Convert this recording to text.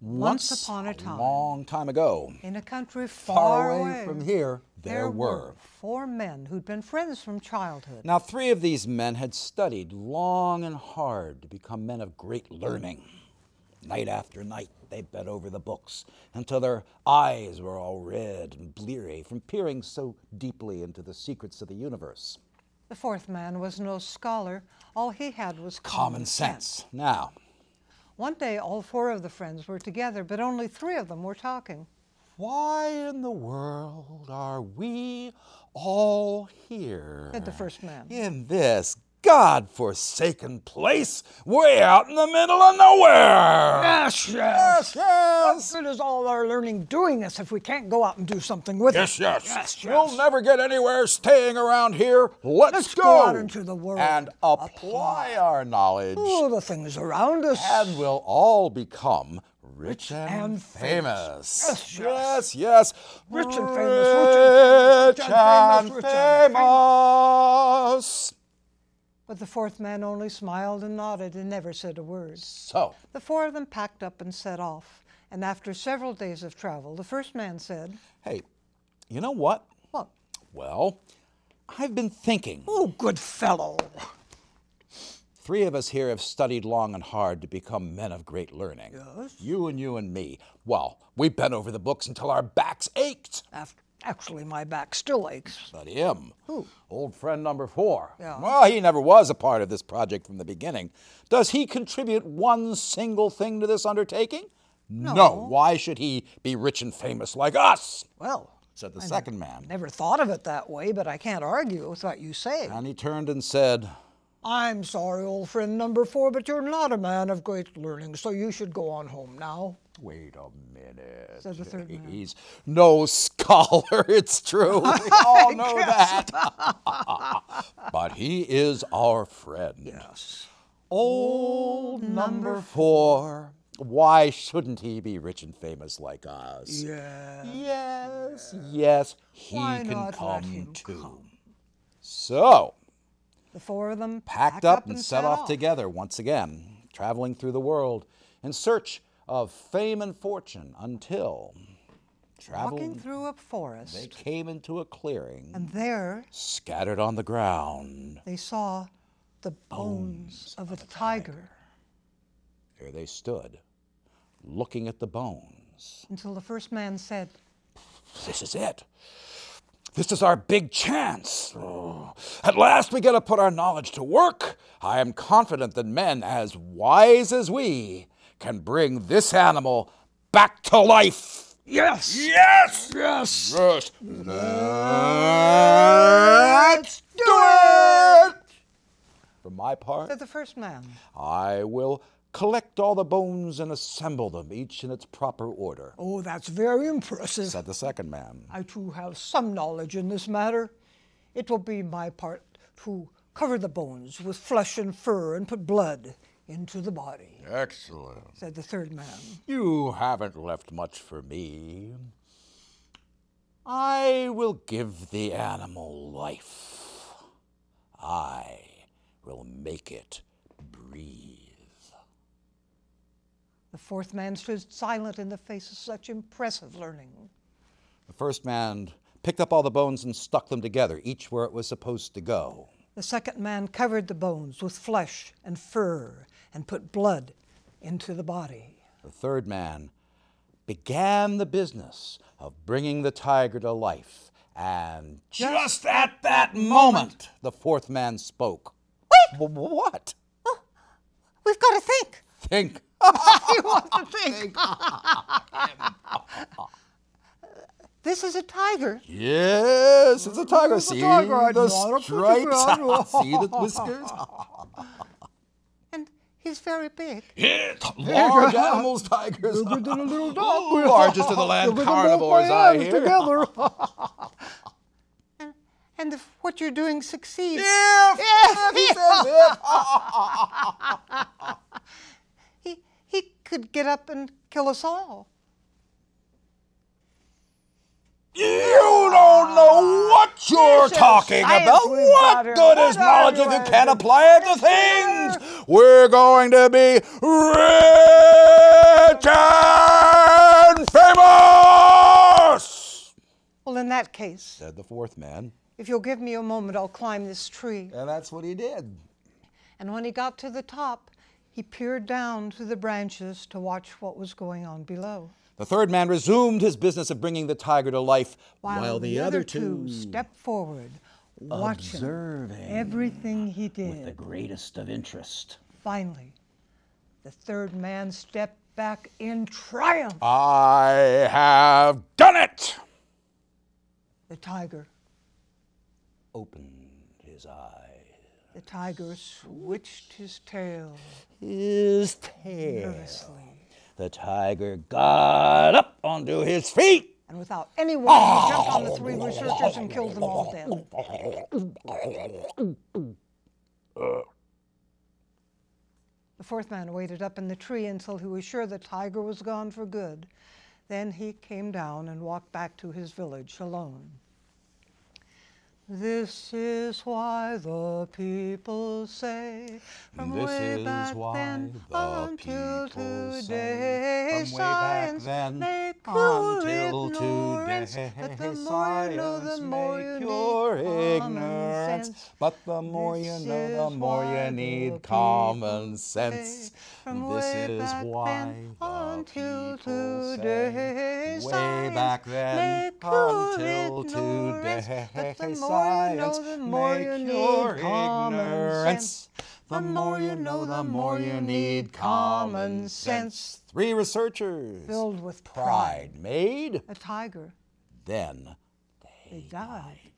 Once upon a time, long time ago, in a country far away from here, there were 4 men who'd been friends from childhood. Now 3 of these men had studied long and hard to become men of great learning. Night after night, they bent over the books until their eyes were all red and bleary from peering so deeply into the secrets of the universe. The 4th man was no scholar. All he had was Common sense. Now, one day, all 4 of the friends were together, but only 3 of them were talking. why in the world are we all here? Said the 1st man. In this God-forsaken place, way out in the middle of nowhere. Yes. Yes. What good is all our learning doing us if we can't go out and do something with it? Yes. We'll never get anywhere staying around here. Let's go out into the world and apply our knowledge. Oh, the things around us. And we'll all become rich and famous. Yes. Rich and famous. Rich and famous. But the 4th man only smiled and nodded and never said a word. So the 4 of them packed up and set off. And after several days of travel, the 1st man said, hey, you know what? What? Well, I've been thinking. Oh, good fellow. 3 of us here have studied long and hard to become men of great learning. Yes. You and me. Well, we bent over the books until our backs ached. Actually, my back still aches. But him, who? Old friend number 4. Yeah. Well, he never was a part of this project from the beginning. Does he contribute one single thing to this undertaking? No. Why should he be rich and famous like us? Well, said the 2nd man. Never thought of it that way, but I can't argue with what you say. And he turned and said, I'm sorry, old friend number 4, but you're not a man of great learning, so you should go on home now. Wait a minute, said the 3rd man. He's no scholar, it's true. We all know that. But he is our friend. Yes. Old number 4. Why shouldn't he be rich and famous like us? Yes, he can come too. So, the 4 of them packed up and set off together once again, traveling through the world in search of fame and fortune until, walking through a forest, they came into a clearing, and there, scattered on the ground, they saw the bones of a tiger. There they stood, looking at the bones. Until the 1st man said, this is it. This is our big chance. At last we get to put our knowledge to work. I am confident that men as wise as we can bring this animal back to life. Yes! Let's do it! For my part, said the 1st man, I will collect all the bones and assemble them, each in its proper order. Oh, that's very impressive, said the 2nd man. I too have some knowledge in this matter. It will be my part to cover the bones with flesh and fur and put blood into the body. Excellent, said the 3rd man. You haven't left much for me. I will give the animal life. I will make it breathe. The 4th man stood silent in the face of such impressive learning. The 1st man picked up all the bones and stuck them together, each where it was supposed to go. The 2nd man covered the bones with flesh and fur and put blood into the body. The 3rd man began the business of bringing the tiger to life, and just at that moment, the 4th man spoke. Wait! What? Oh, we've got to think. Think. You want to think. This is a tiger. Yes, it's a tiger. See the stripes? See the whiskers? And he's very big. Yeah, large animals, tigers. Bigger than a little dog. Largest of the land carnivores, I hear. Together. And if what you're doing succeeds. If he says it. He could get up and kill us all. You don't know what you're talking about. What good is knowledge if you can't apply it to things? We're going to be rich that case, said the fourth man. if you'll give me a moment, I'll climb this tree. And that's what he did. And when he got to the top, he peered down through the branches to watch what was going on below. The third man resumed his business of bringing the tiger to life, while the other two stepped forward, watching observing everything he did. with the greatest of interest. Finally, the third man stepped back in triumph. I have done it! The tiger. Opened his eyes. The tiger switched his tail His tail. nervously. The tiger got up onto his feet. And without any warning, he jumped on the three researchers and killed them all dead. The fourth man waited up in the tree until he was sure the tiger was gone for good. Then he came down and walked back to his village alone. This is why the people say, from way back then until today, science may cure ignorance, but the more you know, the more you need common sense. But the more you know, the more you need common sense. This is why until today, way back then until today, science may cure ignorance. The more you know, the more you need common sense. Three researchers, filled with pride, made a tiger. Then They died.